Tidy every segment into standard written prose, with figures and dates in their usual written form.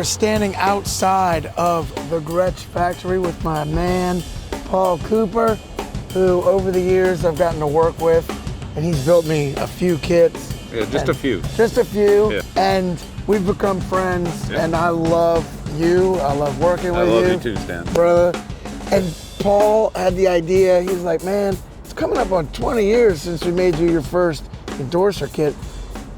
are standing outside of the Gretch factory with my man, Paul Cooper, who over the years I've gotten to work with, and he's built me a few kits. Yeah, just a few. Just a few, yeah. And we've become friends, and I love you. I love working with you. I love you too, Stan. Brother. And Paul had the idea, he's like, man, it's coming up on 20 years since we made you your first endorser kit.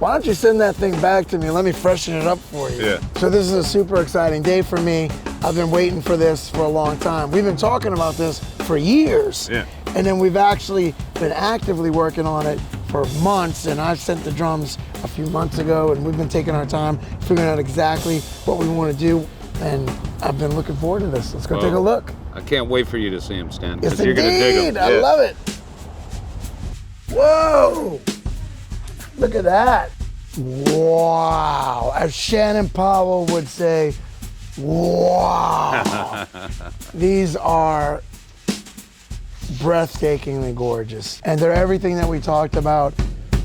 Why don't you send that thing back to me and let me freshen it up for you? Yeah. So this is a super exciting day for me. I've been waiting for this for a long time. We've been talking about this for years. Yeah. And then we've actually been actively working on it for months, and I sent the drums a few months ago, and we've been taking our time figuring out exactly what we want to do, and I've been looking forward to this. Let's go take a look. I can't wait for you to see him, Stan, Yes, because you're going to dig him. I love it. Whoa! Look at that. Wow. As Shannon Powell would say, wow. These are breathtakingly gorgeous. And they're everything that we talked about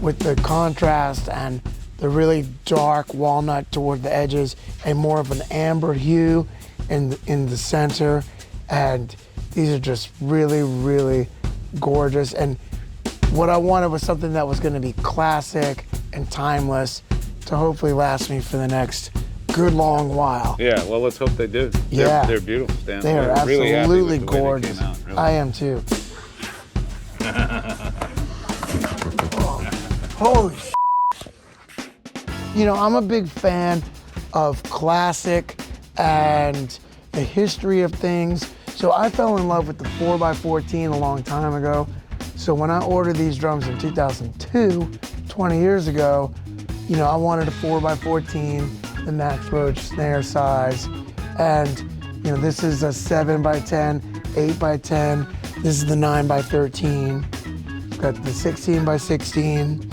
with the contrast and the really dark walnut toward the edges and more of an amber hue in the center. And these are just really, really gorgeous. And what I wanted was something that was going to be classic and timeless to hopefully last me for the next good long while. Yeah, well, let's hope they do. Yeah. They're beautiful, Stan. They are really absolutely happy with the way they gorgeous. came out, really. I am too. Holy sh**. You know, I'm a big fan of classic and the history of things. So I fell in love with the 4x14 a long time ago. So when I ordered these drums in 2002, 20 years ago, you know, I wanted a 4x14, the Max Roach snare size. And, you know, this is a 7x10, 8x10. This is the 9x13. Got the 16x16.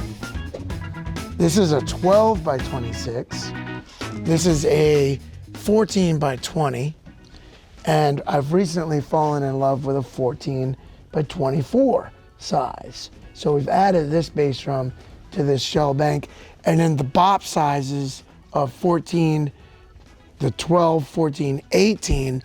This is a 12x26. This is a 14x20. And I've recently fallen in love with a 14x24 size. So we've added this bass drum to this shell bank. And then the bop sizes of 14, the 12, 14, 18,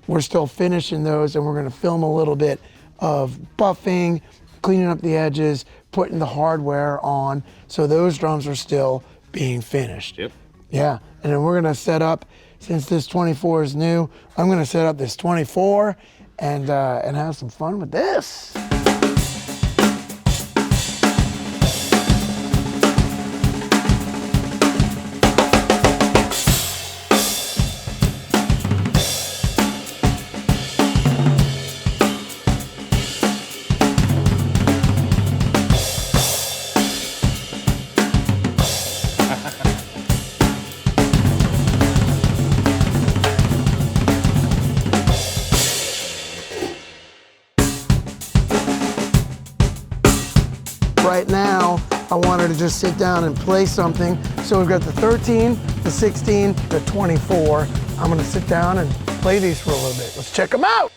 we're still finishing those, and we're gonna film a little bit of buffing, cleaning up the edges, putting the hardware on. So those drums are still being finished. Yep. Yeah, and then we're gonna set up, since this 24 is new, I'm gonna set up this 24 and have some fun with this. Right now, I wanted to just sit down and play something. So we've got the 13, the 16, the 24. I'm gonna sit down and play these for a little bit. Let's check them out.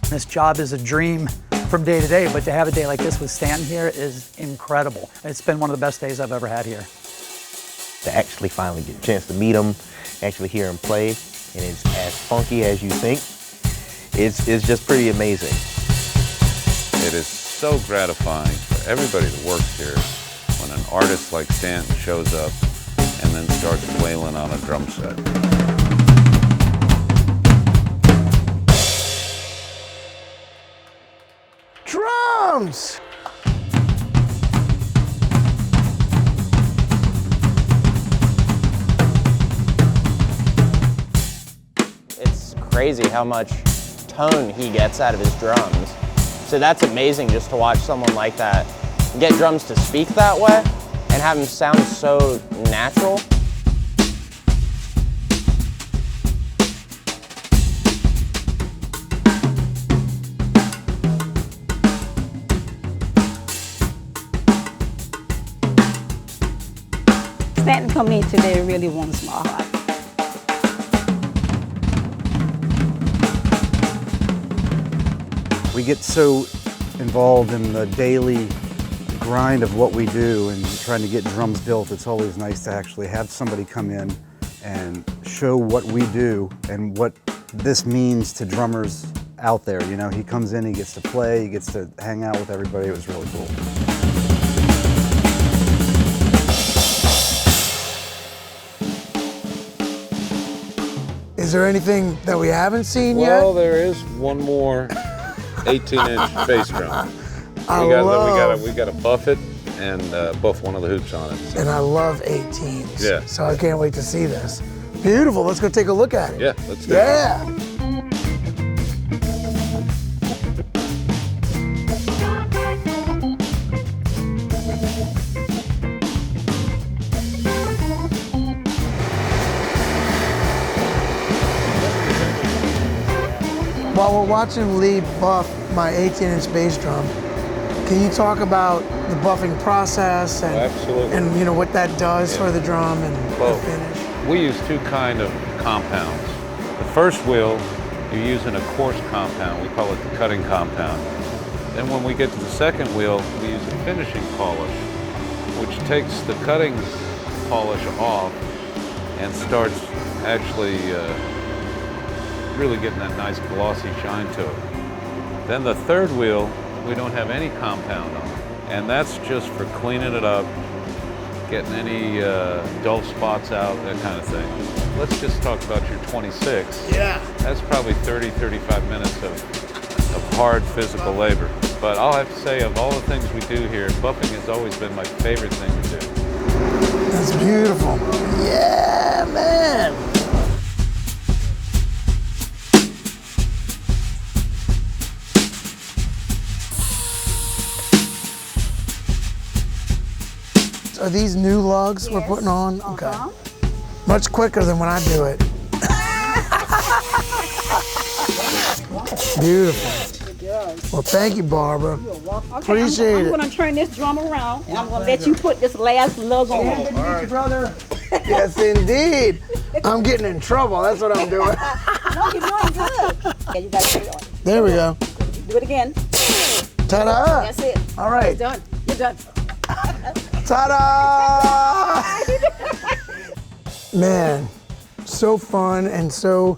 This job is a dream from day to day, but to have a day like this with Stanton here is incredible. It's been one of the best days I've ever had here. To actually finally get a chance to meet him, actually hear him play, and it's as funky as you think, it's just pretty amazing. It is so gratifying for everybody that works here when an artist like Stanton shows up and then starts wailing on a drum set. Drums! It's crazy how much tone he gets out of his drums. So that's amazing just to watch someone like that get drums to speak that way and have them sound so natural. Stanton coming in today really warms my heart. We get so involved in the daily grind of what we do and trying to get drums built. It's always nice to actually have somebody come in and show what we do and what this means to drummers out there. You know, he comes in, he gets to play, he gets to hang out with everybody. It was really cool. Is there anything that we haven't seen Well, yet? there is one more 18-inch bass drum. We got to buff it and buff one of the hoops on it. So. And I love 18s. Yeah. So I can't wait to see this. Beautiful. Let's go take a look at it. Yeah, let's do it. Yeah. While we're watching Lee buff my 18-inch bass drum, can you talk about the buffing process and, Absolutely. and you know what that does for the drum and Well, the finish? we use two kind of compounds. The first wheel, you're using a coarse compound. We call it the cutting compound. Then when we get to the second wheel, we use a finishing polish, which takes the cutting polish off and starts actually really getting that nice glossy shine to it. Then the third wheel, we don't have any compound on it. And that's just for cleaning it up, getting any dull spots out, that kind of thing. Let's just talk about your 26. Yeah. That's probably 30, 35 minutes of hard physical labor. But I'll have to say, of all the things we do here, buffing has always been my favorite thing to do. That's beautiful. Yeah, man. Are these new lugs we're putting on? Okay. Much quicker than when I do it. Beautiful. Well, thank you, Barbara. Appreciate I'm it. gonna turn this drum around and I'm gonna let you put this last lug on. Good to meet you, brother. Yes, indeed. I'm getting in trouble. That's what I'm doing. No, you're doing good. Yeah, you gotta put it on. There we go. Do it again. Ta-da. That's it. All right. You're done. You're done. Ta-da! Man, so fun and so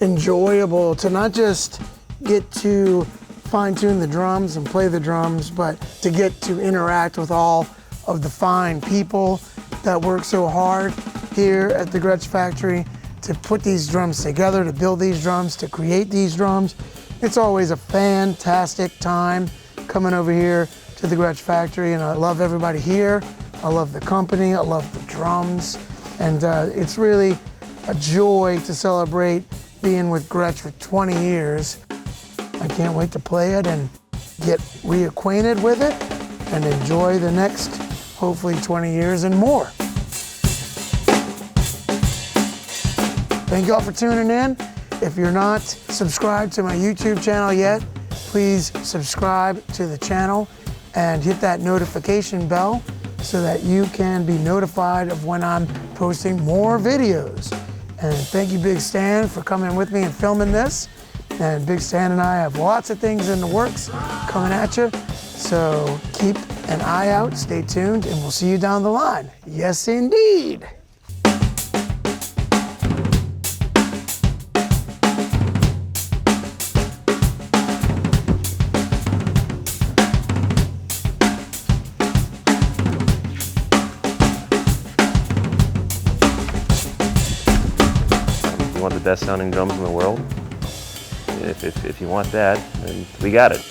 enjoyable to not just get to fine-tune the drums and play the drums, but to get to interact with all of the fine people that work so hard here at the Gretsch factory to put these drums together, to build these drums, to create these drums. It's always a fantastic time coming over here to the Gretsch factory, and I love everybody here. I love the company, I love the drums, and it's really a joy to celebrate being with Gretsch for 20 years. I can't wait to play it and get reacquainted with it and enjoy the next, hopefully 20 years and more. Thank you all for tuning in. If you're not subscribed to my YouTube channel yet, please subscribe to the channel and hit that notification bell so that you can be notified of when I'm posting more videos. And thank you, Big Stan, for coming with me and filming this. And Big Stan and I have lots of things in the works coming at you. So keep an eye out, stay tuned, and we'll see you down the line. Yes, indeed. You want the best sounding drums in the world? If you want that, then we got it.